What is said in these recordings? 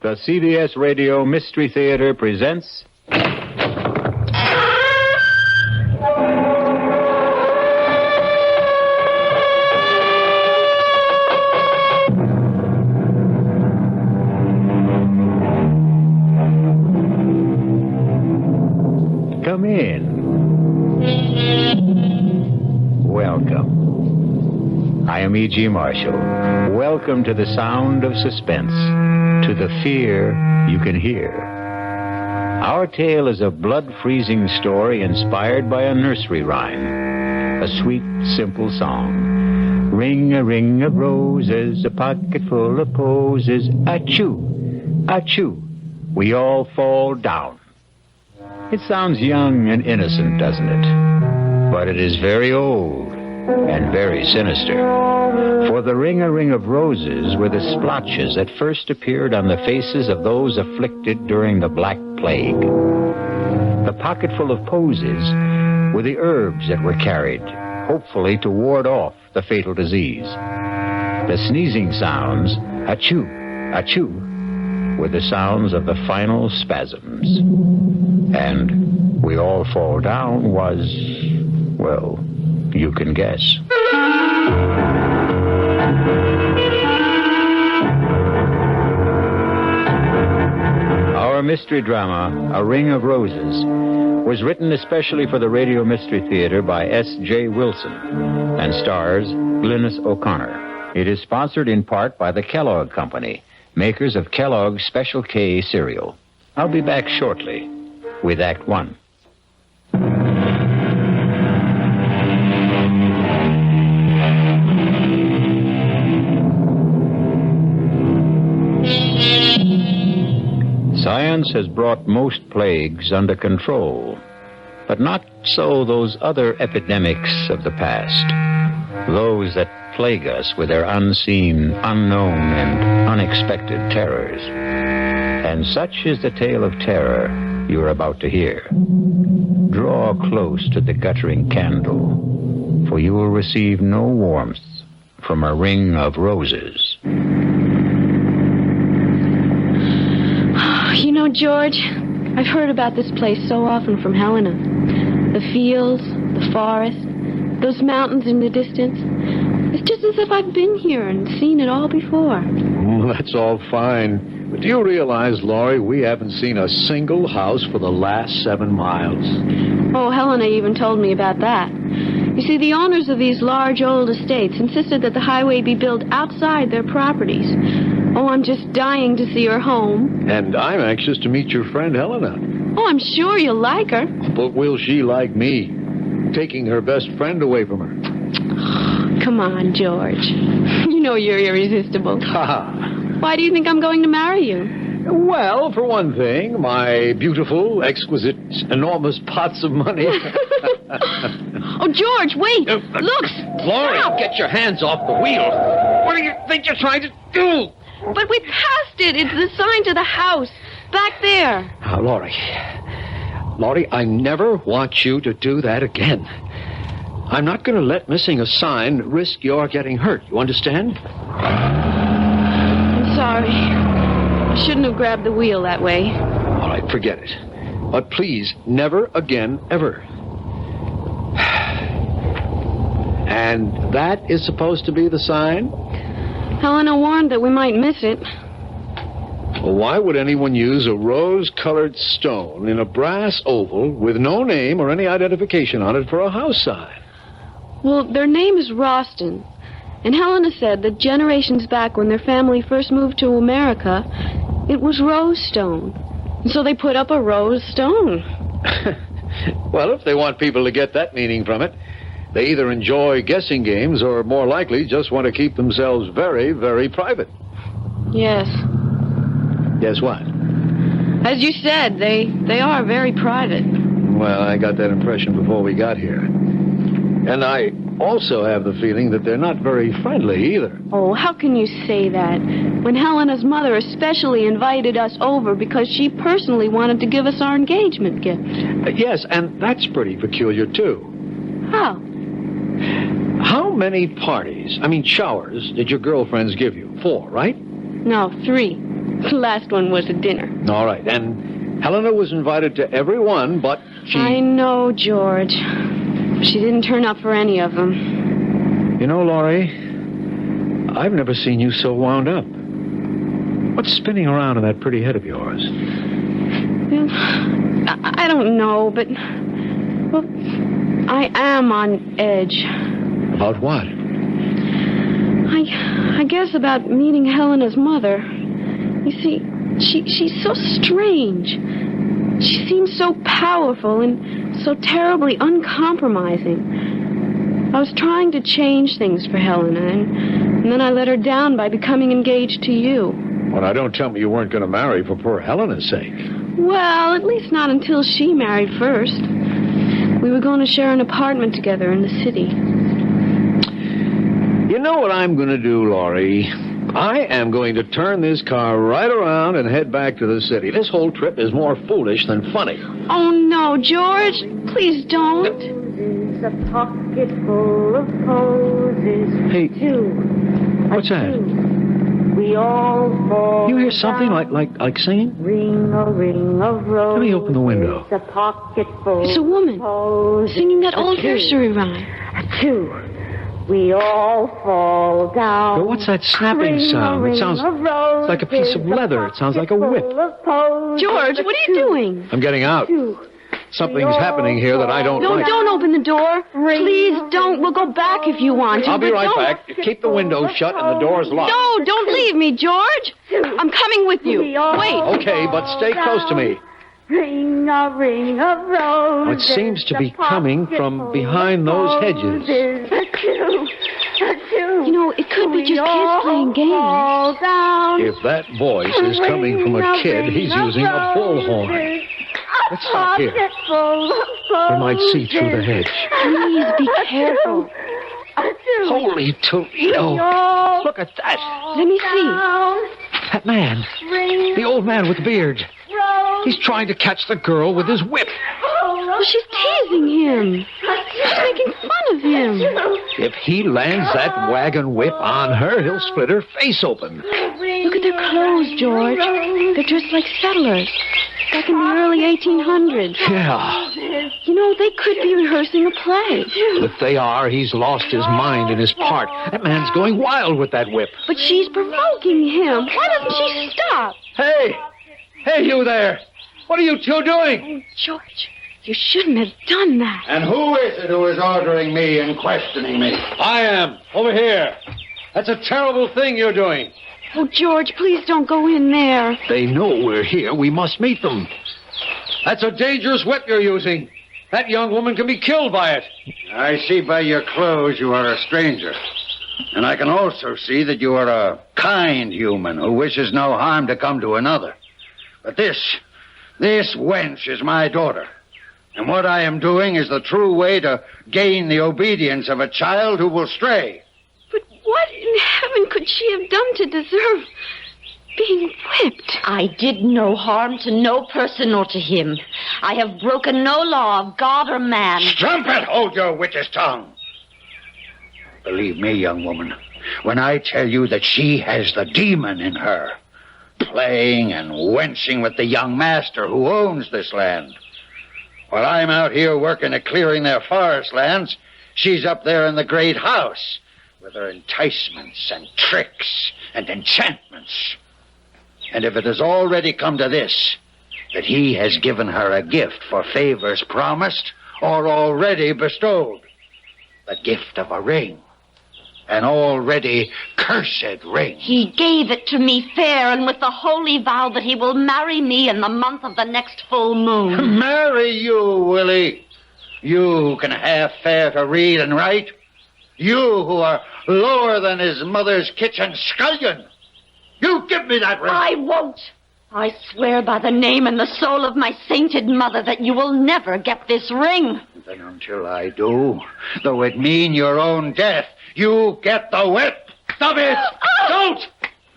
The CBS Radio Mystery Theater presents... Come in. Welcome. I am E.G. Marshall. Welcome to the sound of suspense, to the fear you can hear. Our tale is a blood-freezing story inspired by a nursery rhyme, a sweet, simple song. Ring a ring of roses, a pocket full of posies, achoo, achoo, we all fall down. It sounds young and innocent, doesn't it? But it is very old and very sinister. For the ring-a-ring of roses were the splotches that first appeared on the faces of those afflicted during the Black Plague. The pocketful of posies were the herbs that were carried, hopefully to ward off the fatal disease. The sneezing sounds, achoo, achoo, were the sounds of the final spasms. And we all fall down was, well, you can guess. Our mystery drama, A Ring of Roses, was written especially for the Radio Mystery Theater by S.J. Wilson and stars Glynnis O'Connor. It is sponsored in part by the Kellogg Company, makers of Kellogg's Special K cereal. I'll be back shortly with Act One. Science has brought most plagues under control, but not so those other epidemics of the past, those that plague us with their unseen, unknown, and unexpected terrors. And such is the tale of terror you're about to hear. Draw close to the guttering candle, for you will receive no warmth from a ring of roses. You know, George, I've heard about this place so often from Helena. The fields, the forest, those mountains in the distance. It's just as if I've been here and seen it all before. That's all fine. But do you realize, Laurie, we haven't seen a single house for the last 7 miles? Oh, Helena even told me about that. You see, the owners of these large old estates insisted that the highway be built outside their properties. Oh, I'm just dying to see her home. And I'm anxious to meet your friend Helena. Oh, I'm sure you'll like her. But will she like me? Taking her best friend away from her. Come on, George. You know you're irresistible. Ha! Why do you think I'm going to marry you? Well, for one thing, my beautiful, exquisite, enormous pots of money. Oh, George, wait! Look! Laurie, Stop. get your hands off the wheel. What do you think you're trying to do? But we passed it. It's the sign to the house. Back there. Now, Laurie, I never want you to do that again. I'm not going to let missing a sign risk your getting hurt. You understand? I'm sorry. I shouldn't have grabbed the wheel that way. All right, forget it. But please, never again, ever. And that is supposed to be the sign? Helena warned that we might miss it. Well, why would anyone use a rose-colored stone in a brass oval with no name or any identification on it for a house sign? Well, their name is Ralston. And Helena said that generations back when their family first moved to America, it was rose stone. And so they put up a rose stone. Well, if they want people to get that meaning from it, they either enjoy guessing games or, more likely, just want to keep themselves very, very private. Yes. Guess what? As you said, they are very private. Well, I got that impression before we got here. And I also have the feeling that they're not very friendly either. Oh, how can you say that? When Helena's mother especially invited us over because she personally wanted to give us our engagement gift. Yes, and that's pretty peculiar, too. How? How many parties, showers, did your girlfriends give you? 4, right? No, 3. The last one was at dinner. All right, and Helena was invited to every one, but she... I know, George. She didn't turn up for any of them. You know, Laurie, I've never seen you so wound up. What's spinning around in that pretty head of yours? Well, I don't know, but... Well, I am on edge. About what? I guess about meeting Helena's mother. You see, she's so strange. She seems so powerful and so terribly uncompromising. I was trying to change things for Helena, and then I let her down by becoming engaged to you. Well, now, don't tell me you weren't going to marry for poor Helena's sake. Well, at least not until she married first. We were going to share an apartment together in the city. You know what I'm going to do, Laurie? I am going to turn this car right around and head back to the city. This whole trip is more foolish than funny. Oh, no, George. Please don't. A pocket full of posies. Hey, what's that? We all fall. You hear something like singing? Ring a ring of roses. Let me open the window. A pocket full. It's a woman singing that old nursery rhyme. Two. We all fall down. But what's that snapping sound? It sounds like a piece of leather. It sounds like a whip. George, what are you doing? I'm getting out. Something's happening here that I don't No, like. don't open the door. Please don't. We'll go back if you want to. I'll be but right don't. back. Keep the window shut and the doors locked. No, don't leave me, George. I'm coming with you. Wait. Okay, but stay close to me. Ring a ring of roses. It seems to be coming from behind those hedges. You know, it could be just kids playing games. If that voice is coming from a kid, he's using a bullhorn. Let's stop here. We might see through the hedge. Please be careful. Holy Toledo. Look at that. Let me see. That man. The old man with the beard. He's trying to catch the girl with his whip. Well, she's teasing him. She's making fun of him. If he lands that wagon whip on her, he'll split her face open. Look at their clothes, George. They're dressed like settlers. Back in the early 1800s. Yeah. You know, they could be rehearsing a play. If they are, he's lost his mind in his part. That man's going wild with that whip. But she's provoking him. Why doesn't she stop? Hey! Hey, you there! What are you two doing? Oh, George, you shouldn't have done that. And who is it who is ordering me and questioning me? I am. Over here. That's a terrible thing you're doing. Oh, George, please don't go in there. They know we're here. We must meet them. That's a dangerous whip you're using. That young woman can be killed by it. I see by your clothes you are a stranger. And I can also see that you are a kind human who wishes no harm to come to another. But this wench is my daughter. And what I am doing is the true way to gain the obedience of a child who will stray. But what in heaven could she have done to deserve being whipped? I did no harm to no person or to him. I have broken no law of God or man. Strumpet, hold your witch's tongue. Believe me, young woman, when I tell you that she has the demon in her, playing and wenching with the young master who owns this land. While I'm out here working at clearing their forest lands, she's up there in the great house with her enticements and tricks and enchantments. And if it has already come to this, that he has given her a gift for favors promised or already bestowed, the gift of a ring, an already cursed ring. He gave it to me fair and with the holy vow that he will marry me in the month of the next full moon. Marry you, Willie. You who can half fare to read and write. You who are lower than his mother's kitchen scullion. You give me that ring. I won't. I swear by the name and the soul of my sainted mother that you will never get this ring. Then until I do, though it mean your own death, you get the whip. Stop it! Don't!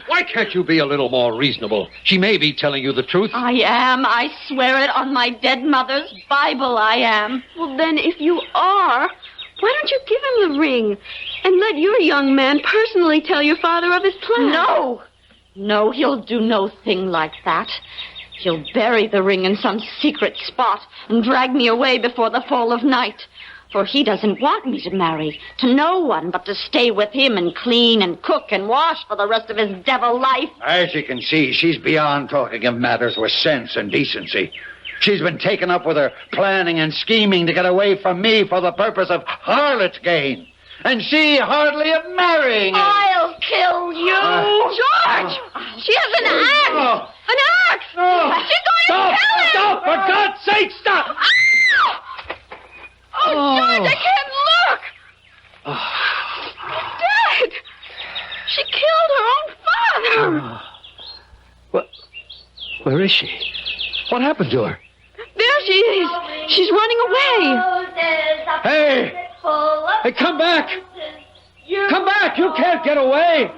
Why can't you be a little more reasonable? She may be telling you the truth. I am. I swear it on my dead mother's Bible, I am. Well, then, if you are, why don't you give him the ring and let your young man personally tell your father of his plan? No! No, he'll do no thing like that. He'll bury the ring in some secret spot and drag me away before the fall of night. For he doesn't want me to marry to no one but to stay with him and clean and cook and wash for the rest of his devil life. As you can see, she's beyond talking of matters with sense and decency. She's been taken up with her planning and scheming to get away from me for the purpose of harlot's gain. And she hardly of marrying him. I'll kill you. George! She has an axe! An axe! She's going to kill him! Stop! For God's sake, stop! Oh, George, I can't look! She's dead! She killed her own father! What? Where is she? What happened to her? There she is. She's running away. Hey! Hey, come back! Come back! You can't get away!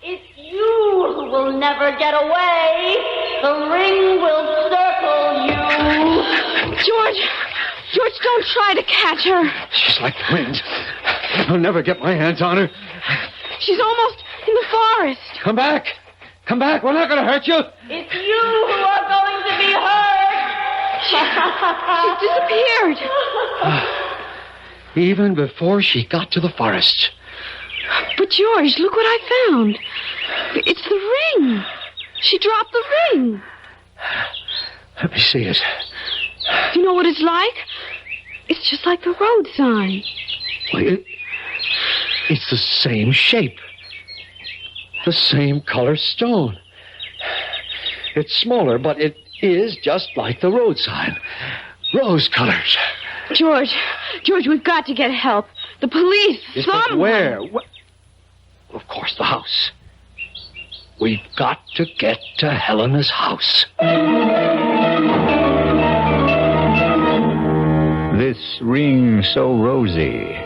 It's you who will never get away. The ring will circle you. George, don't try to catch her. She's like the wind. I'll never get my hands on her. She's almost in the forest. Come back! Come back! We're not going to hurt you! It's you who are going to be hurt. She's disappeared. Even before she got to the forest. But, George, look what I found. It's the ring. She dropped the ring. Let me see it. You know what it's like? It's just like the road sign. Well, it's the same shape. The same color stone. It's smaller, but it is just like the road sign. Rose colors. George, we've got to get help. The police, Yes, but someone. where? Of course, the house. We've got to get to Helena's house. This ring so rosy,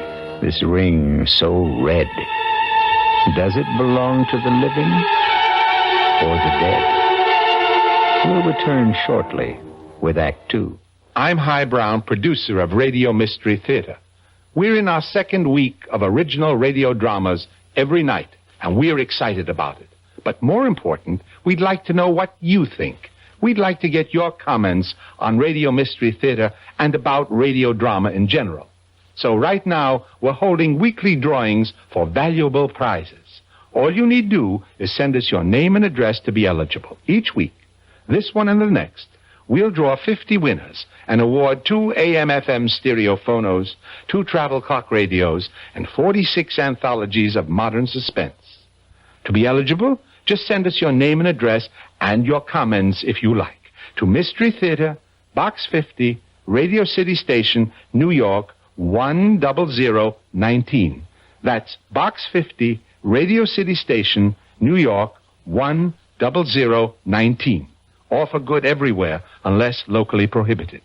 this ring so red. Does it belong to the living or the dead? We'll return shortly with Act Two. I'm Hy Brown, producer of Radio Mystery Theater. We're in our second week of original radio dramas every night, and we're excited about it. But more important, we'd like to know what you think. We'd like to get your comments on Radio Mystery Theater and about radio drama in general. So right now, we're holding weekly drawings for valuable prizes. All you need do is send us your name and address to be eligible. Each week, this one and the next, we'll draw 50 winners and award 2 AM/FM stereo phonos, 2 travel clock radios, and 46 anthologies of modern suspense. To be eligible, just send us your name and address and your comments, if you like, to Mystery Theater, Box 50, Radio City Station, New York, 10019. That's Box 50, Radio City Station, New York, 10019. All for good everywhere, unless locally prohibited.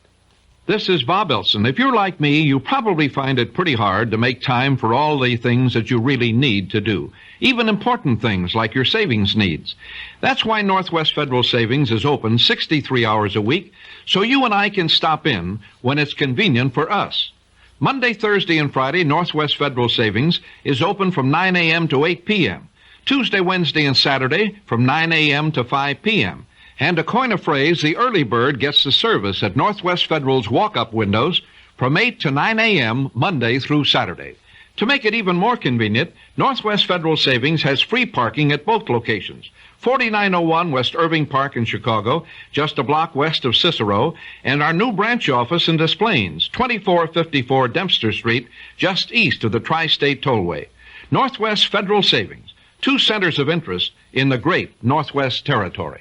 This is Bob Elson. If you're like me, you probably find it pretty hard to make time for all the things that you really need to do, even important things like your savings needs. That's why Northwest Federal Savings is open 63 hours a week, so you and I can stop in when it's convenient for us. Monday, Thursday, and Friday, Northwest Federal Savings is open from 9 a.m. to 8 p.m. Tuesday, Wednesday, and Saturday from 9 a.m. to 5 p.m. And to coin a phrase, the early bird gets the service at Northwest Federal's walk-up windows from 8 to 9 a.m. Monday through Saturday. To make it even more convenient, Northwest Federal Savings has free parking at both locations. 4901 West Irving Park in Chicago, just a block west of Cicero, and our new branch office in Des Plaines, 2454 Dempster Street, just east of the Tri-State Tollway. Northwest Federal Savings, 2 centers of interest in the great Northwest Territory.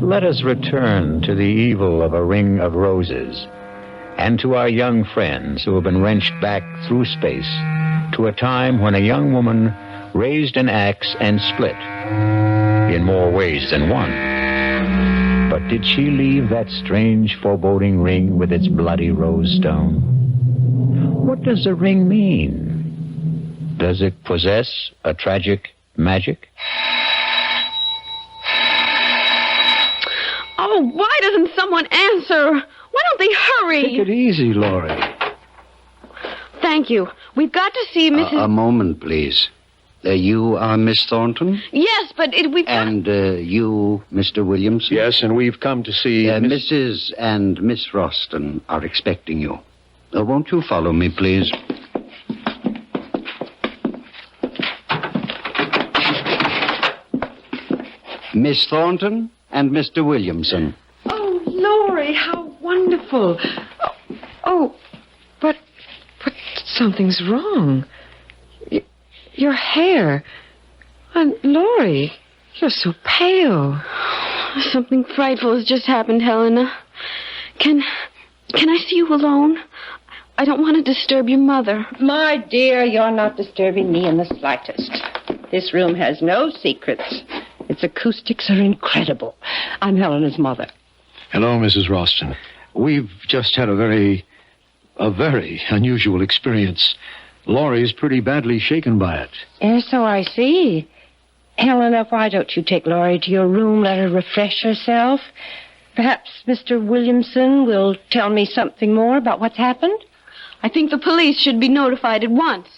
Let us return to the evil of a ring of roses and to our young friends who have been wrenched back through space to a time when a young woman raised an axe and split in more ways than one. But did she leave that strange foreboding ring with its bloody rose stone? What does the ring mean? Does it possess a tragic magic? Oh, Oh, why doesn't someone answer? Why don't they hurry? Take it easy, Laurie. Thank you. We've got to see Mrs. A moment, please. You are Miss Thornton? Yes, but we've got... And you, Mr. Williamson? Yes, and we've come to see... Mrs. and Miss Roston are expecting you. Won't you follow me, please? Miss Thornton and Mr. Williamson. Oh, Laurie, how wonderful. But something's wrong. Your hair. And Laurie, you're so pale. Something frightful has just happened, Helena. Can I see you alone? I don't want to disturb your mother. My dear, you're not disturbing me in the slightest. This room has no secrets. Its acoustics are incredible. I'm Helena's mother. Hello, Mrs. Roston. We've just had a very unusual experience. Laurie's pretty badly shaken by it. Yes, so I see. Helena, why don't you take Laurie to your room, let her refresh herself? Perhaps Mr. Williamson will tell me something more about what's happened? I think the police should be notified at once.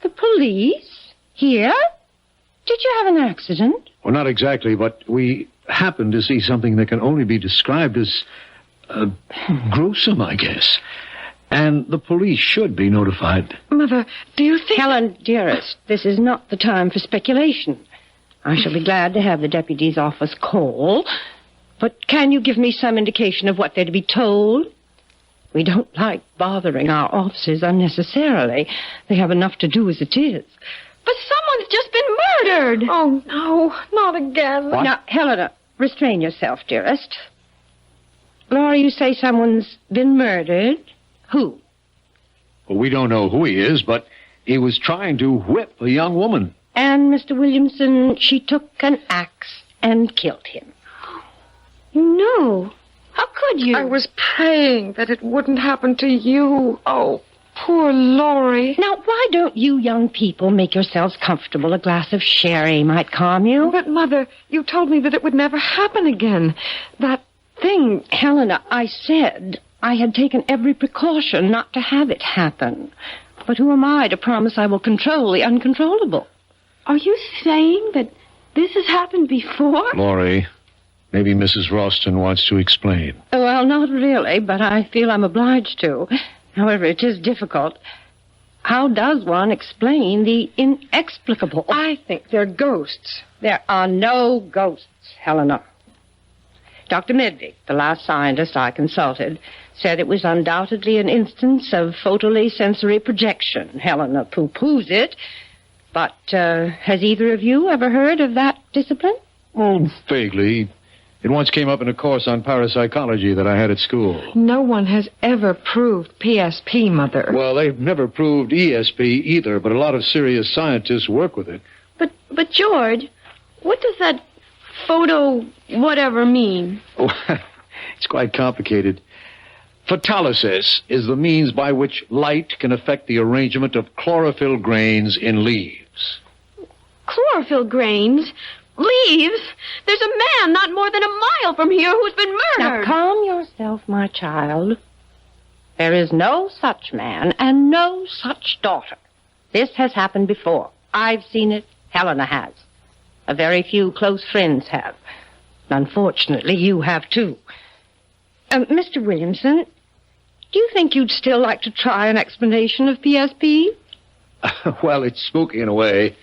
The police? Here? Did you have an accident? Well, not exactly, but we happened to see something that can only be described as gruesome, I guess. And the police should be notified. Mother, do you think... Helen, dearest, this is not the time for speculation. I shall be glad to have the deputy's office call. But can you give me some indication of what they're to be told? We don't like bothering our officers unnecessarily. They have enough to do as it is. But someone's just been murdered. Oh, no, not again. What? Now, Helena, restrain yourself, dearest. Laura, you say someone's been murdered? Who? Well, we don't know who he is, but he was trying to whip a young woman. And, Mr. Williamson, she took an axe and killed him. You know. How could you? I was praying that it wouldn't happen to you. Oh, poor Laurie. Now, why don't you young people make yourselves comfortable? A glass of sherry might calm you. But, Mother, you told me that it would never happen again. That thing... Helena, I said I had taken every precaution not to have it happen. But who am I to promise I will control the uncontrollable? Are you saying that this has happened before? Laurie, maybe Mrs. Roston wants to explain. Well, not really, but I feel I'm obliged to. However, it is difficult. How does one explain the inexplicable? I think they're ghosts. There are no ghosts, Helena. Dr. Medvig, the last scientist I consulted, said it was undoubtedly an instance of photosensory projection. Helena pooh-poohs it. But has either of you ever heard of that discipline? Oh, vaguely. It once came up in a course on parapsychology that I had at school. No one has ever proved PSP, Mother. Well, they've never proved ESP either, but a lot of serious scientists work with it. But George, what does that photo whatever mean? Oh, it's quite complicated. Photolysis is the means by which light can affect the arrangement of chlorophyll grains in leaves. Chlorophyll grains? Leaves? There's a man not more than a mile from here who's been murdered. Now, calm yourself, my child. There is no such man and no such daughter. This has happened before. I've seen it. Helena has. A very few close friends have. Unfortunately, you have, too. Mr. Williamson, do you think you'd still like to try an explanation of PSP? Well, it's spooky in a way.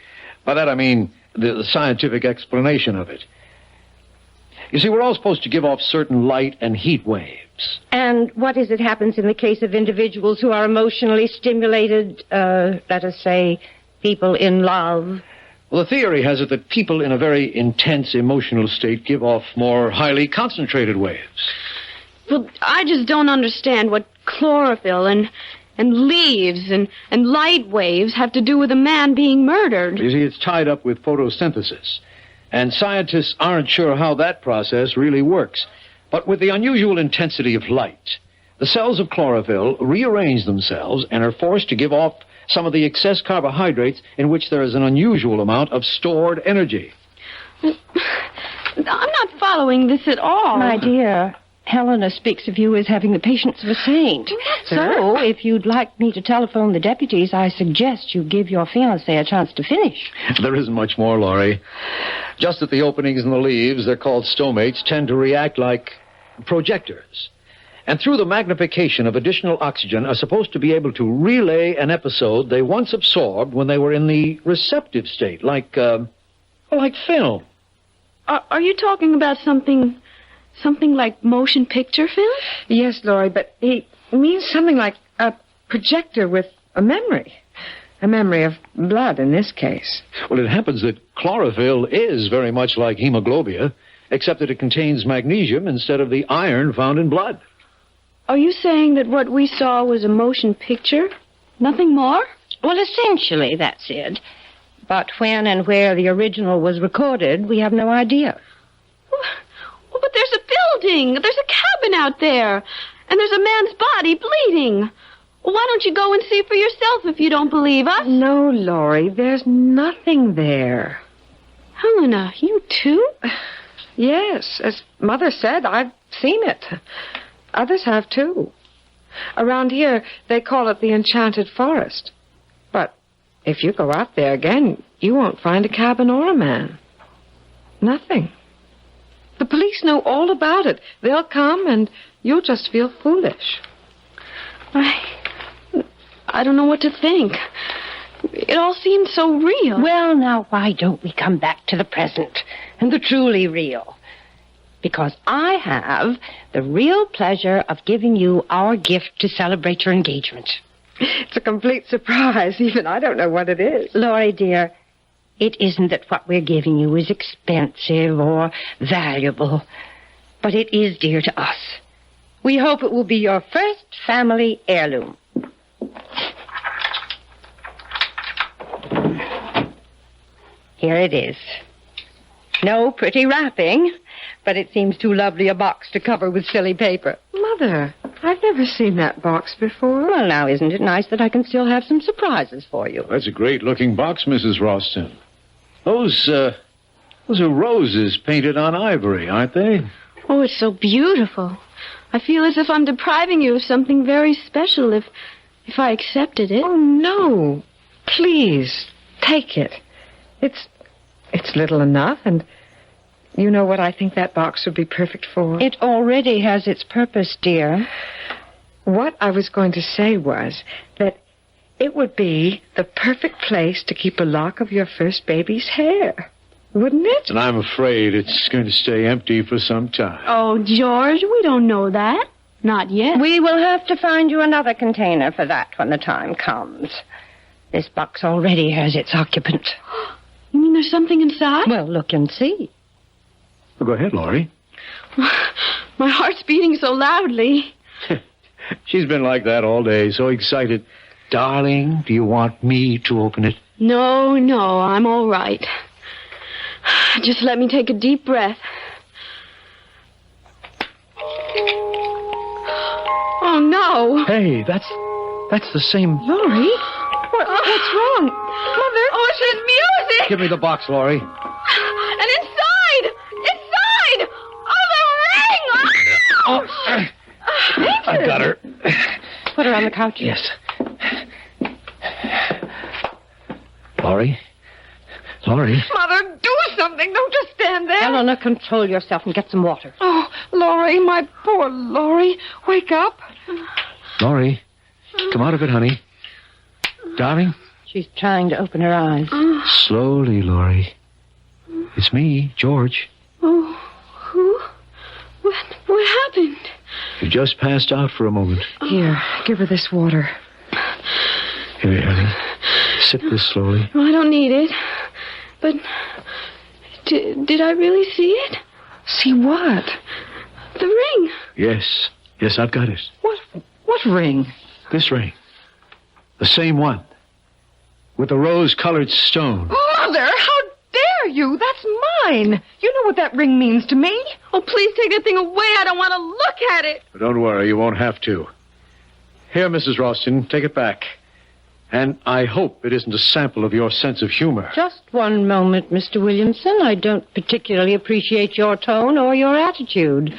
By that I mean the scientific explanation of it. You see, we're all supposed to give off certain light and heat waves. And what is it happens in the case of individuals who are emotionally stimulated, let us say, people in love? Well, the theory has it that people in a very intense emotional state give off more highly concentrated waves. Well, I just don't understand what chlorophyll and leaves and light waves have to do with a man being murdered. You see, it's tied up with photosynthesis. And scientists aren't sure how that process really works. But with the unusual intensity of light, the cells of chlorophyll rearrange themselves and are forced to give off some of the excess carbohydrates in which there is an unusual amount of stored energy. I'm not following this at all. My dear, Helena speaks of you as having the patience of a saint. So, if you'd like me to telephone the deputies, I suggest you give your fiancé a chance to finish. There isn't much more, Laurie. Just that the openings in the leaves, they're called stomates, tend to react like projectors. And through the magnification of additional oxygen are supposed to be able to relay an episode they once absorbed when they were in the receptive state, like film. Are you talking about something like motion picture film? Yes, Laurie, but he means something like a projector with a memory. A memory of blood in this case. Well, it happens that chlorophyll is very much like hemoglobia, except that it contains magnesium instead of the iron found in blood. Are you saying that what we saw was a motion picture? Nothing more? Well, essentially, that's it. But when and where the original was recorded, we have no idea. Well, but there's a building. There's a cabin out there. And there's a man's body bleeding. Well, why don't you go and see for yourself if you don't believe us? No, Laurie, there's nothing there. Helena, you too? Yes, as Mother said, I've seen it. Others have, too. Around here, they call it the Enchanted Forest. But if you go out there again, you won't find a cabin or a man. Nothing. The police know all about it. They'll come, and you'll just feel foolish. I don't know what to think. It all seems so real. Well, now, why don't we come back to the present and the truly real? Because I have the real pleasure of giving you our gift to celebrate your engagement. It's a complete surprise. Even I don't know what it is. Laurie, dear, it isn't that what we're giving you is expensive or valuable, but it is dear to us. We hope it will be your first family heirloom. Here it is. No pretty wrapping, but it seems too lovely a box to cover with silly paper. Mother, I've never seen that box before. Well, now, isn't it nice that I can still have some surprises for you? That's a great-looking box, Mrs. Ralston. Those are roses painted on ivory, aren't they? Oh, it's so beautiful. I feel as if I'm depriving you of something very special if I accepted it. Oh, no. Please, take it. It's little enough, and you know what I think that box would be perfect for? It already has its purpose, dear. What I was going to say was that it would be the perfect place to keep a lock of your first baby's hair. Wouldn't it? And I'm afraid it's going to stay empty for some time. Oh, George, we don't know that. Not yet. We will have to find you another container for that when the time comes. This box already has its occupant. You mean there's something inside? Well, look and see. Well, go ahead, Laurie. My heart's beating so loudly. She's been like that all day, so excited. Darling, do you want me to open it? No, I'm all right. Just let me take a deep breath. Oh, no. Hey, that's the same... Laurie? What's wrong? Mother? Oh, it's just music. Give me the box, Laurie. And inside! Oh, the ring! I've got her. Put her on the couch. Yes. Laurie? Mother, do something. Don't just stand there. Eleanor, control yourself and get some water. Oh, Laurie, my poor Laurie. Wake up. Laurie, come out of it, honey. Darling? She's trying to open her eyes. Slowly, Laurie. It's me, George. Oh, who? What happened? You just passed out for a moment. Here, give her this water. Here, honey. Sip this slowly. Oh, I don't need it. But did I really see it? See what? The ring. Yes, I've got it. What ring? This ring. The same one. With the rose-colored stone. Mother, how dare you? That's mine. You know what that ring means to me. Oh, please take that thing away. I don't want to look at it. But don't worry, you won't have to. Here, Mrs. Ralston, take it back. And I hope it isn't a sample of your sense of humor. Just one moment, Mr. Williamson. I don't particularly appreciate your tone or your attitude.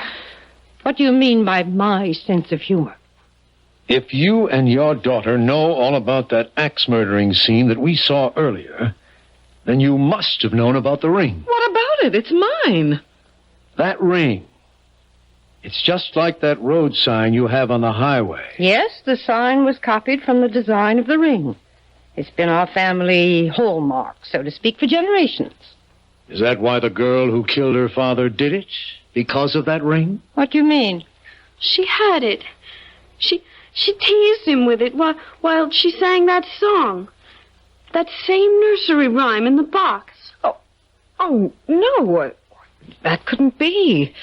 What do you mean by my sense of humor? If you and your daughter know all about that axe-murdering scene that we saw earlier, then you must have known about the ring. What about it? It's mine. That ring. It's just like that road sign you have on the highway. Yes, the sign was copied from the design of the ring. It's been our family hallmark, so to speak, for generations. Is that why the girl who killed her father did it? Because of that ring? What do you mean? She had it. She teased him with it while she sang that song. That same nursery rhyme in the box. Oh, no. That couldn't be.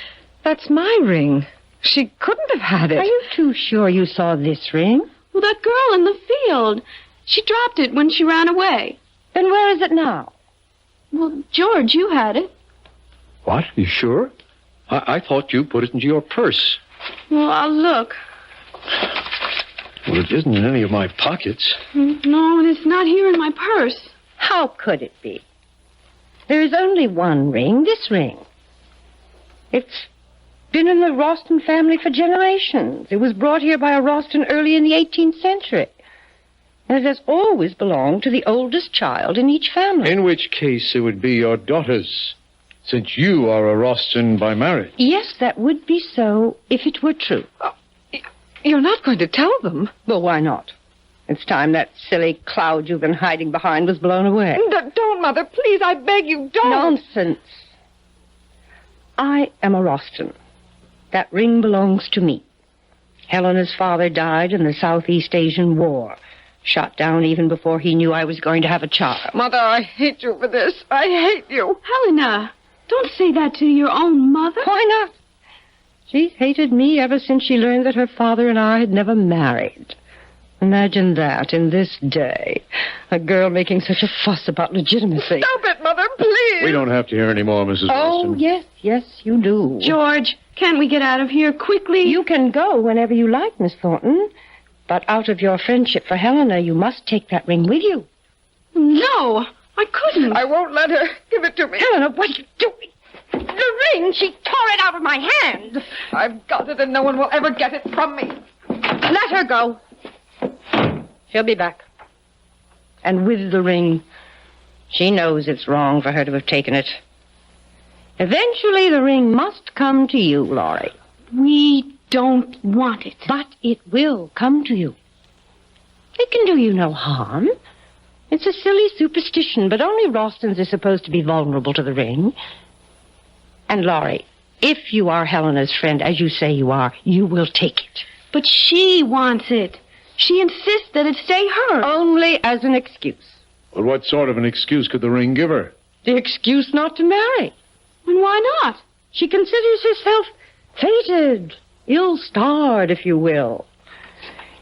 That's my ring. She couldn't have had it. Are you too sure you saw this ring? Well, that girl in the field. She dropped it when she ran away. Then where is it now? Well, George, you had it. What? You sure? I thought you put it into your purse. Well, I'll look. Well, it isn't in any of my pockets. No, and it's not here in my purse. How could it be? There is only one ring, this ring. It's been in the Ralston family for generations. It was brought here by a Ralston early in the 18th century. And it has always belonged to the oldest child in each family. In which case it would be your daughter's, since you are a Ralston by marriage. Yes, that would be so if it were true. You're not going to tell them? Well, why not? It's time that silly cloud you've been hiding behind was blown away. Don't, Mother. Please, I beg you, don't. Nonsense. I am a Ralston. That ring belongs to me. Helena's father died in the Southeast Asian War. Shot down even before he knew I was going to have a child. Mother, I hate you for this. I hate you. Helena, don't say that to your own mother. Why not? She's hated me ever since she learned that her father and I had never married. Imagine that in this day. A girl making such a fuss about legitimacy. Stop it, Mother, please. We don't have to hear any more, Mrs. Ralston. Oh, yes, you do. George, can't we get out of here quickly? You can go whenever you like, Miss Thornton. But out of your friendship for Helena, you must take that ring with you. No, I couldn't. I won't let her. Give it to me. Helena, what are you doing? The ring, she tore it out of my hand. I've got it and no one will ever get it from me. Let her go. She'll be back. And with the ring, she knows it's wrong for her to have taken it. Eventually, the ring must come to you, Laurie. We don't want it. But it will come to you. It can do you no harm. It's a silly superstition, but only Ralstons are supposed to be vulnerable to the ring. And, Laurie, if you are Helena's friend, as you say you are, you will take it. But she wants it. She insists that it stay hers. Only as an excuse. Well, what sort of an excuse could the ring give her? The excuse not to marry. And why not? She considers herself fated, ill-starred, if you will.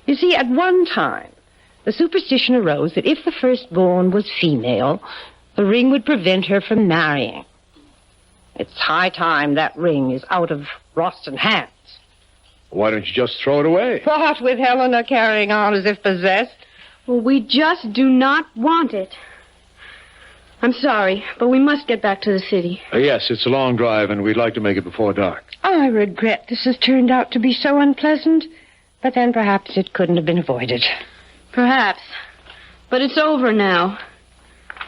You see, at one time, the superstition arose that if the firstborn was female, the ring would prevent her from marrying. It's high time that ring is out of Ralston hands. Why don't you just throw it away? What, with Helena carrying on as if possessed? Well, we just do not want it. I'm sorry, but we must get back to the city. Yes, it's a long drive, and we'd like to make it before dark. I regret this has turned out to be so unpleasant, but then perhaps it couldn't have been avoided. Perhaps. But it's over now.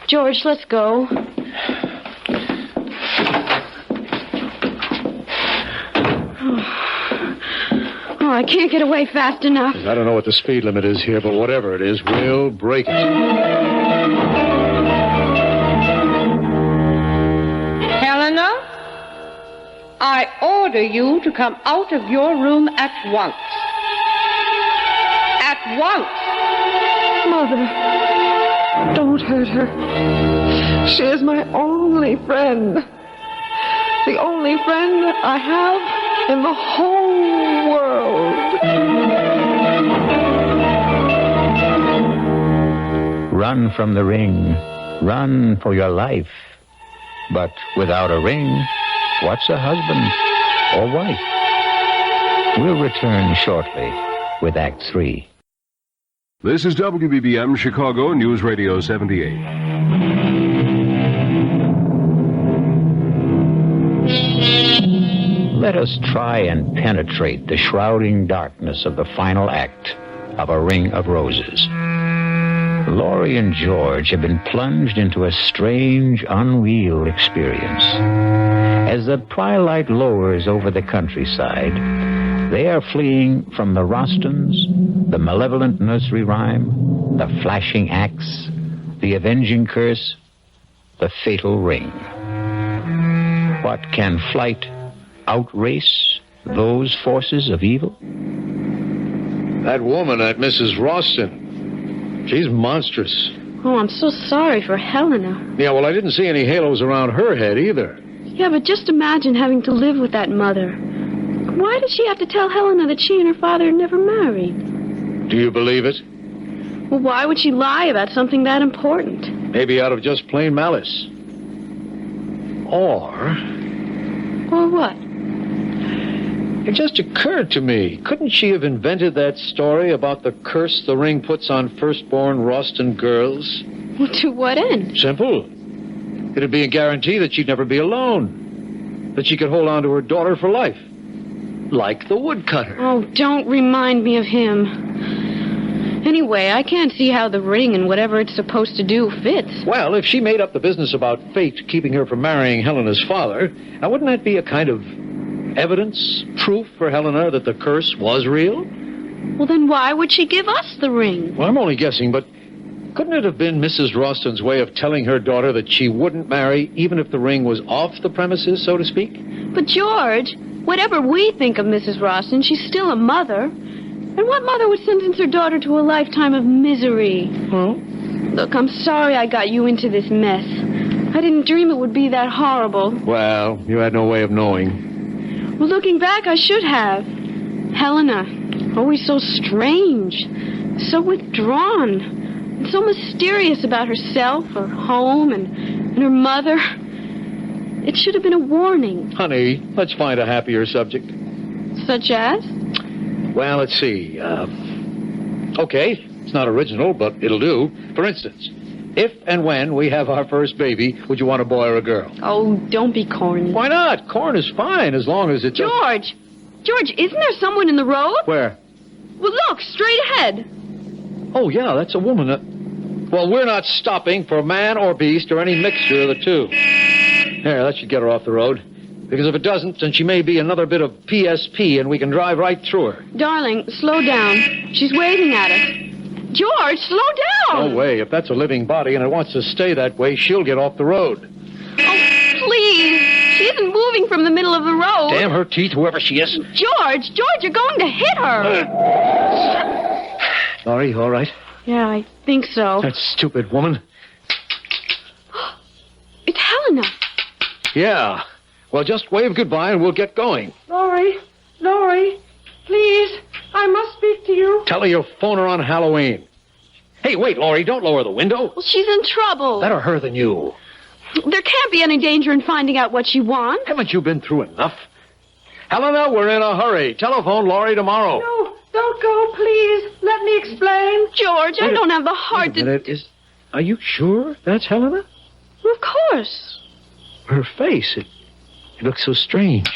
George, let's go. Oh, I can't get away fast enough. I don't know what the speed limit is here, but whatever it is, we'll break it. Helena, I order you to come out of your room at once. At once. Mother, don't hurt her. She is my only friend. The only friend I have in the whole world. Run from the ring. Run for your life. But without a ring, what's a husband or wife? We'll return shortly with Act 3. This is WBBM Chicago News Radio 78. Let us try and penetrate the shrouding darkness of the final act of A Ring of Roses. Laurie and George have been plunged into a strange, unreal experience. As the twilight lowers over the countryside, they are fleeing from the Rostons, the malevolent nursery rhyme, the flashing axe, the avenging curse, the fatal ring. What can flight outrace those forces of evil? That woman, that Mrs. Roston, she's monstrous. Oh, I'm so sorry for Helena. Yeah, well, I didn't see any halos around her head either. Yeah, but just imagine having to live with that mother. Why did she have to tell Helena that she and her father had never married? Do you believe it? Well, why would she lie about something that important? Maybe out of just plain malice. Or what? it just occurred to me, couldn't she have invented that story about the curse the ring puts on firstborn Roston girls? Well, to what end? Simple. It'd be a guarantee that she'd never be alone. That she could hold on to her daughter for life. Like the woodcutter. Oh, don't remind me of him. Anyway, I can't see how the ring and whatever it's supposed to do fits. Well, if she made up the business about fate keeping her from marrying Helena's father, now wouldn't that be a kind of evidence, proof for Helena that the curse was real? Well, then why would she give us the ring? Well, I'm only guessing, but couldn't it have been Mrs. Roston's way of telling her daughter that she wouldn't marry even if the ring was off the premises, so to speak? But, George, whatever we think of Mrs. Roston, she's still a mother. And what mother would sentence her daughter to a lifetime of misery? Well? Look, I'm sorry I got you into this mess. I didn't dream it would be that horrible. Well, you had no way of knowing. Well, looking back, I should have. Helena, always so strange, so withdrawn, and so mysterious about herself, her home, and her mother. It should have been a warning. Honey, let's find a happier subject. Such as? Well, let's see. Okay, it's not original, but it'll do. For instance, if and when we have our first baby, would you want a boy or a girl? Oh, don't be corny. Why not? Corn is fine as long as it's... George! George, isn't there someone in the road? Where? Well, look, straight ahead. Oh, yeah, that's a woman. Well, we're not stopping for man or beast or any mixture of the two. There, that should get her off the road. Because if it doesn't, then she may be another bit of PSP and we can drive right through her. Darling, slow down. She's waving at us. George, slow down! No way. If that's a living body and it wants to stay that way, she'll get off the road. Oh, please. She isn't moving from the middle of the road. Damn her teeth, whoever she is. George, you're going to hit her. Laurie, all right? Yeah, I think so. That stupid woman. It's Helena. Yeah. Well, just wave goodbye and we'll get going. Laurie, please, I must speak to you. Tell her you'll phone her on Halloween. Hey, wait, Laurie, don't lower the window. Well, she's in trouble. Better her than you. There can't be any danger in finding out what she wants. Haven't you been through enough? Helena, we're in a hurry. Telephone Laurie tomorrow. No, don't go, please. Let me explain. George, I don't have the heart to... Are you sure that's Helena? Well, of course. Her face, it looks so strange.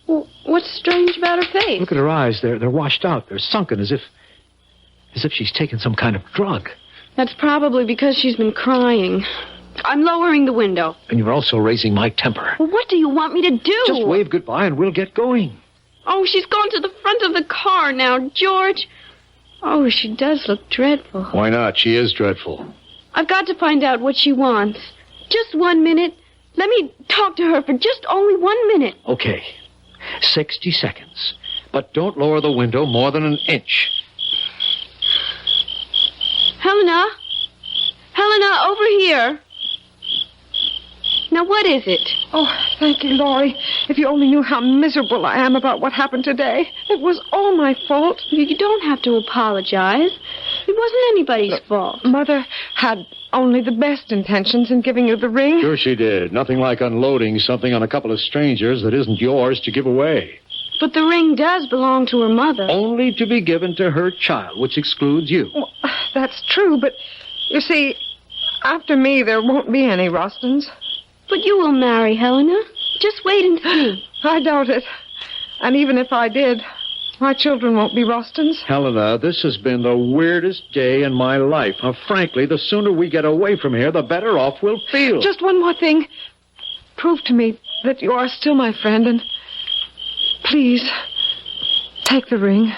Well, what's strange about her face? Look at her eyes. They're washed out. They're sunken as if she's taken some kind of drug. That's probably because she's been crying. I'm lowering the window. And you're also raising my temper. Well, what do you want me to do? Just wave goodbye and we'll get going. Oh, she's gone to the front of the car now, George. Oh, she does look dreadful. Why not? She is dreadful. I've got to find out what she wants. Just 1 minute. Let me talk to her for just only 1 minute. Okay. 60 seconds. But don't lower the window more than an inch. Helena, over here. Now, what is it? Oh, thank you, Laurie. If you only knew how miserable I am about what happened today. It was all my fault. You don't have to apologize. It wasn't anybody's fault. Mother had only the best intentions in giving you the ring. Sure she did. Nothing like unloading something on a couple of strangers that isn't yours to give away. But the ring does belong to her mother. Only to be given to her child, which excludes you. Well, that's true, but you see, after me, there won't be any Rostons. But you will marry, Helena. Just wait and see. I doubt it. And even if I did, my children won't be Rostons. Helena, this has been the weirdest day in my life. Frankly, the sooner we get away from here, the better off we'll feel. Just one more thing. Prove to me that you are still my friend, and please, take the ring.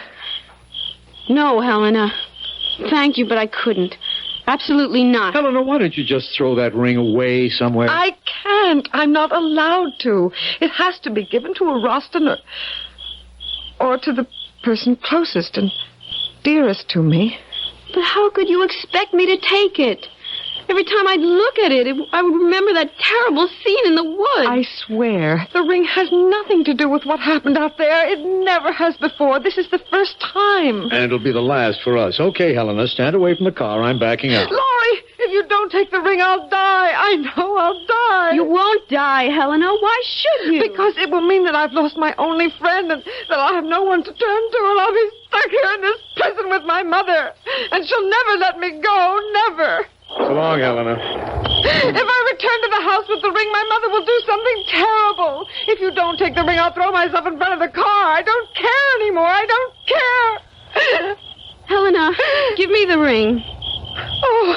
No, Helena. Thank you, but I couldn't. Absolutely not. Helena, why don't you just throw that ring away somewhere? I can't. I'm not allowed to. It has to be given to a Roston or to the person closest and dearest to me. But how could you expect me to take it? Every time I'd look at it, I would remember that terrible scene in the woods. I swear, the ring has nothing to do with what happened out there. It never has before. This is the first time. And it'll be the last for us. Okay, Helena, stand away from the car. I'm backing up. Laurie, if you don't take the ring, I'll die. I know I'll die. You won't die, Helena. Why should you? Because it will mean that I've lost my only friend and that I'll have no one to turn to, and I'll be stuck here in this prison with my mother. And she'll never let me go. Never. So long, Helena. If I return to the house with the ring, my mother will do something terrible. If you don't take the ring, I'll throw myself in front of the car. I don't care anymore. I don't care. Helena, give me the ring. Oh,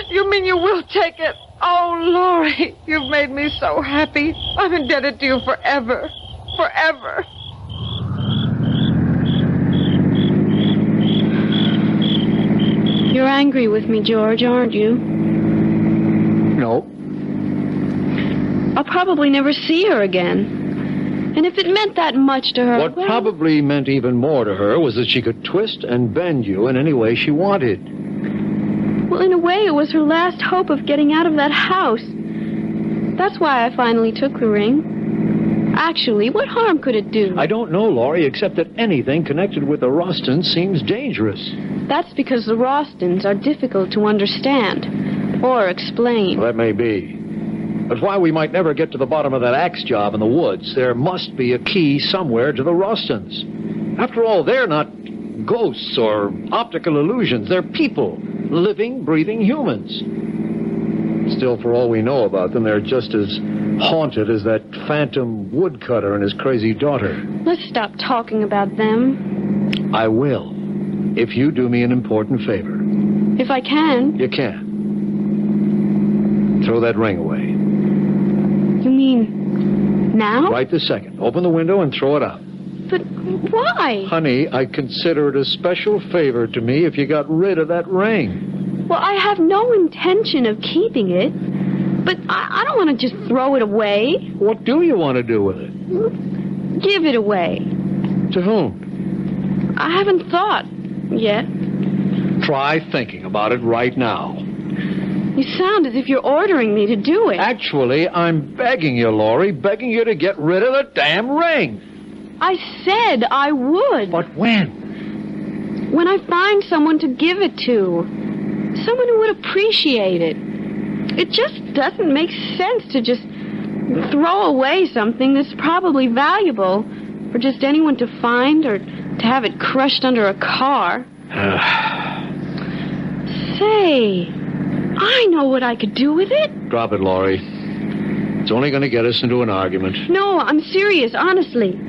you mean you will take it? Oh, Laurie, you've made me so happy. I'm indebted to you forever. Forever. You're angry with me, George, aren't you? No. I'll probably never see her again. And if it meant that much to her... What probably meant even more to her was that she could twist and bend you in any way she wanted. Well, in a way, it was her last hope of getting out of that house. That's why I finally took the ring. Actually, what harm could it do? I don't know, Laurie, except that anything connected with the Rostons seems dangerous. That's because the Rostons are difficult to understand or explain. Well, that may be. But while we might never get to the bottom of that axe job in the woods, there must be a key somewhere to the Rostons. After all, they're not ghosts or optical illusions. They're people, living, breathing humans. Still, for all we know about them, they're just as haunted as that phantom woodcutter and his crazy daughter. Let's stop talking about them. I will, if you do me an important favor. If I can. You can. Throw that ring away. You mean now? Right this second. Open the window and throw it out. But why? Honey, I'd consider it a special favor to me if you got rid of that ring. Well, I have no intention of keeping it. But I don't want to just throw it away. What do you want to do with it? Give it away. To whom? I haven't thought yet. Try thinking about it right now. You sound as if you're ordering me to do it. Actually, I'm begging you, Laurie, begging you to get rid of the damn ring. I said I would. But when? When I find someone to give it to. Someone who would appreciate it. It just doesn't make sense to just throw away something that's probably valuable for just anyone to find or to have it crushed under a car. Say, I know what I could do with it. Drop it, Laurie. It's only going to get us into an argument. No, I'm serious, honestly.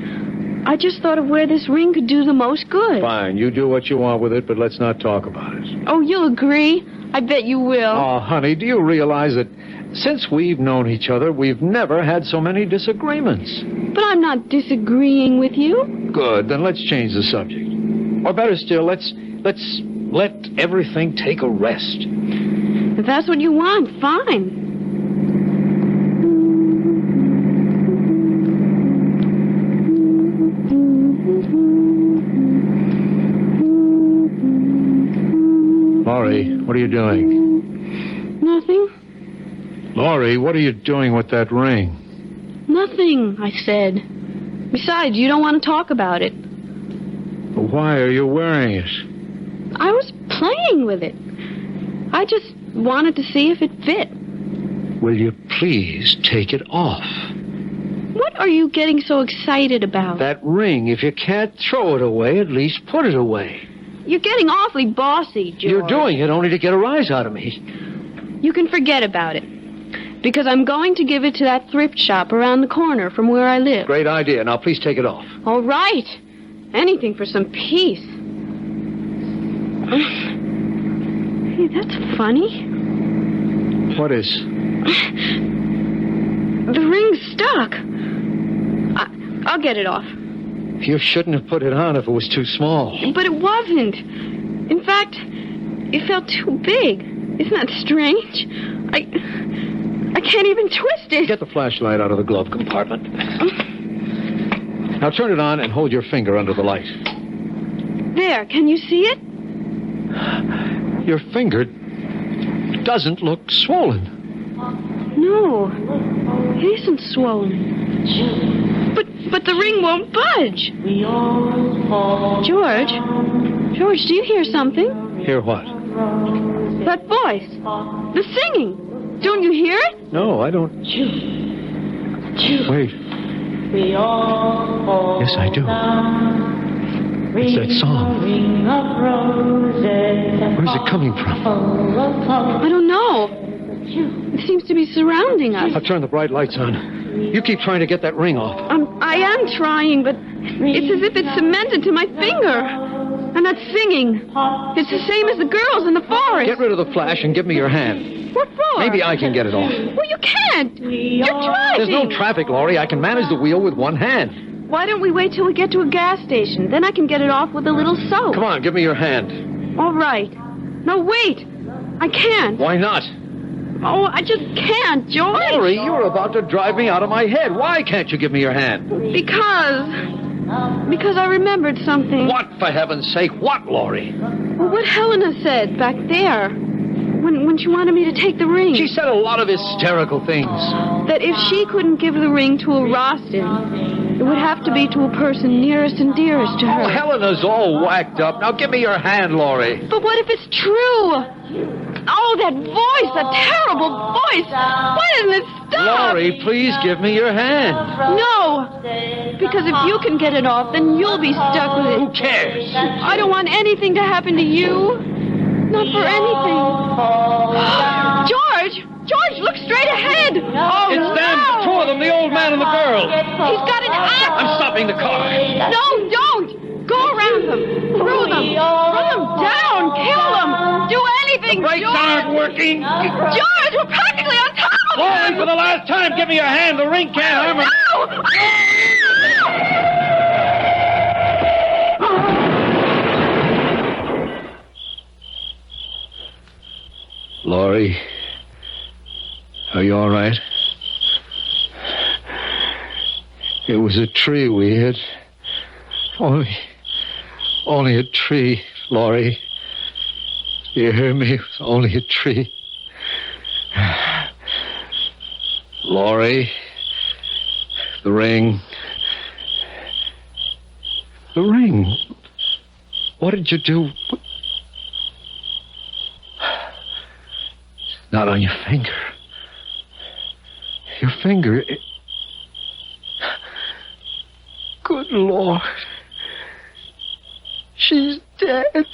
I just thought of where this ring could do the most good. Fine, you do what you want with it, but let's not talk about it. Oh, you'll agree? I bet you will. Oh, honey, do you realize that since we've known each other, we've never had so many disagreements? But I'm not disagreeing with you. Good, then let's change the subject. Or better still, let's let everything take a rest. If that's what you want, fine. Laurie, what are you doing? Nothing. Laurie, what are you doing with that ring? Nothing, I said. Besides, you don't want to talk about it. Why are you wearing it? I was playing with it. I just wanted to see if it fit. Will you please take it off? What are you getting so excited about? That ring. If you can't throw it away, at least put it away. You're getting awfully bossy, George. You're doing it only to get a rise out of me. You can forget about it. Because I'm going to give it to that thrift shop around the corner from where I live. Great idea. Now, please take it off. All right. Anything for some peace. Hey, that's funny. What is? The ring's stuck. I'll get it off. You shouldn't have put it on if it was too small. But it wasn't. In fact, it felt too big. Isn't that strange? I can't even twist it. Get the flashlight out of the glove compartment. Now turn it on and hold your finger under the light. There, can you see it? Your finger doesn't look swollen. No, it isn't swollen. But the ring won't budge. George, do you hear something? Hear what? That voice. The singing. Don't you hear it? No, I don't. Wait. Yes, I do. It's that song. Where's it coming from? I don't know. It seems to be surrounding us. I'll turn the bright lights on. You keep trying to get that ring off. I am trying, but it's as if it's cemented to my finger. And that singing. It's the same as the girls in the forest. Get rid of the flash and give me your hand. What for? Maybe I can get it off. Well, you can't. You're driving. There's no traffic, Laurie. I can manage the wheel with one hand. Why don't we wait till we get to a gas station? Then I can get it off with a little soap. Come on, give me your hand. All right. No, wait. I can't. Why not? Oh, I just can't, George. Laurie, you're about to drive me out of my head. Why can't you give me your hand? Because I remembered something. What, for heaven's sake? What, Laurie? Well, what Helena said back there. When she wanted me to take the ring. She said a lot of hysterical things. That if she couldn't give the ring to a Roston, it would have to be to a person nearest and dearest to her. Oh, Helena's all whacked up. Now give me your hand, Laurie. But what if it's true? Oh, that voice, that terrible voice. Why doesn't it stop? Laurie, please give me your hand. No. Because if you can get it off, then you'll be stuck with it. Who cares? I don't want anything to happen to you. Not for anything. George, look straight ahead. Oh, it's them, the two of them, the old man and the girl. He's got an axe. I'm stopping the car. No, don't. Go around them. Throw them. Run them down. Kill them. Do anything, The brakes George. aren't working. George, we're practically on top of Laurie, them. for the last time, give me your hand. The ring can't harm her. No. Laurie, are you all right? It was a tree we hit. Only a tree, Laurie. You hear me? It was only a tree. Laurie, the ring. The ring. What did you do? Not on your finger. Your finger. Good Lord. She's dead.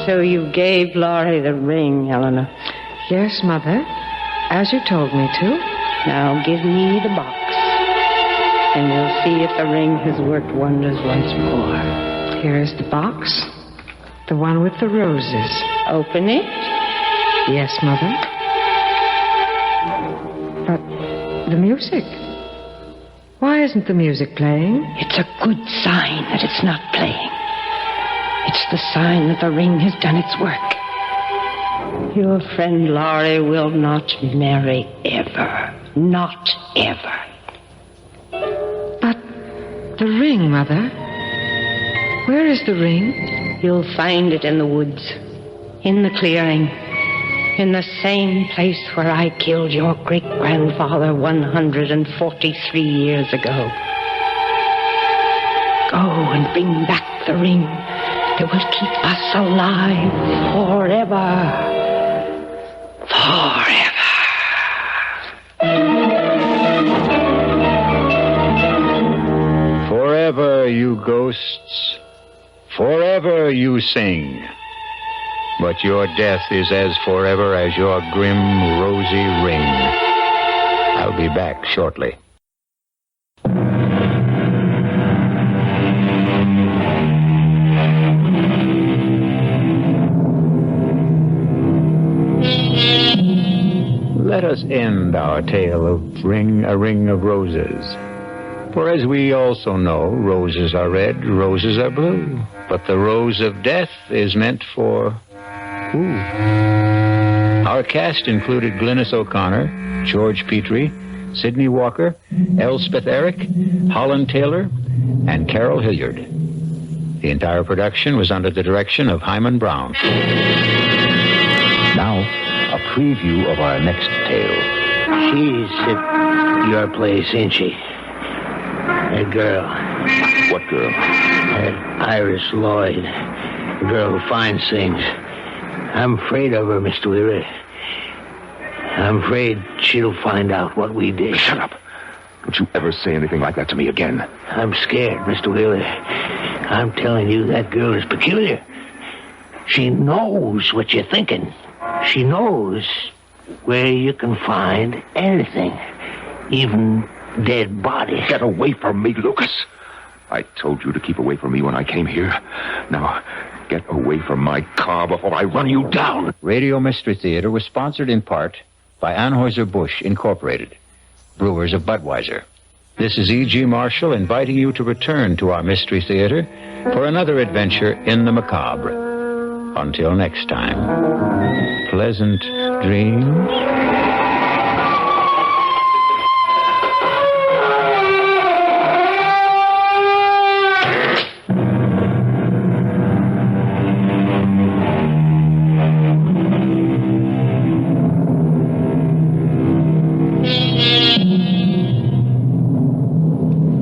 So you gave Laurie the ring, Helena. Yes, Mother. As you told me to. Now give me the box. And we'll see if the ring has worked wonders once more. Here is the box. The one with the roses. Open it. Yes, Mother. But the music. Why isn't the music playing? It's a good sign that it's not playing. It's the sign that the ring has done its work. Your friend Laurie will not marry ever. Not ever. But the ring, Mother. Where is the ring? You'll find it in the woods. In the clearing. In the same place where I killed your great-grandfather 143 years ago. Go and bring back the ring that will keep us alive forever. Forever, you ghosts, forever you sing. But your death is as forever as your grim, rosy ring. I'll be back shortly. Let us end our tale of a ring of roses. For as we also know, roses are red, roses are blue. But the rose of death is meant for who? Our cast included Glynnis O'Connor, George Petrie, Sidney Walker, Elspeth Eric, Holland Taylor, and Carol Hilliard. The entire production was under the direction of Hyman Brown. Now, a preview of our next tale. She's at your place, ain't she? That girl. What girl? That Iris Lloyd. The girl who finds things. I'm afraid of her, Mr. Weary. I'm afraid she'll find out what we did. Shut up. Don't you ever say anything like that to me again. I'm scared, Mr. Wheeler. I'm telling you, that girl is peculiar. She knows what you're thinking. She knows where you can find anything, even dead bodies. Get away from me, Lucas. I told you to keep away from me when I came here. Now, get away from my car before I run you down. Radio Mystery Theater was sponsored in part by Anheuser-Busch Incorporated, brewers of Budweiser. This is E.G. Marshall inviting you to return to our Mystery Theater for another adventure in the macabre. Until next time, pleasant dreams.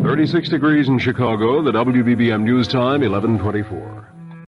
.36 degrees in Chicago, the WBBM News Time, 11:24.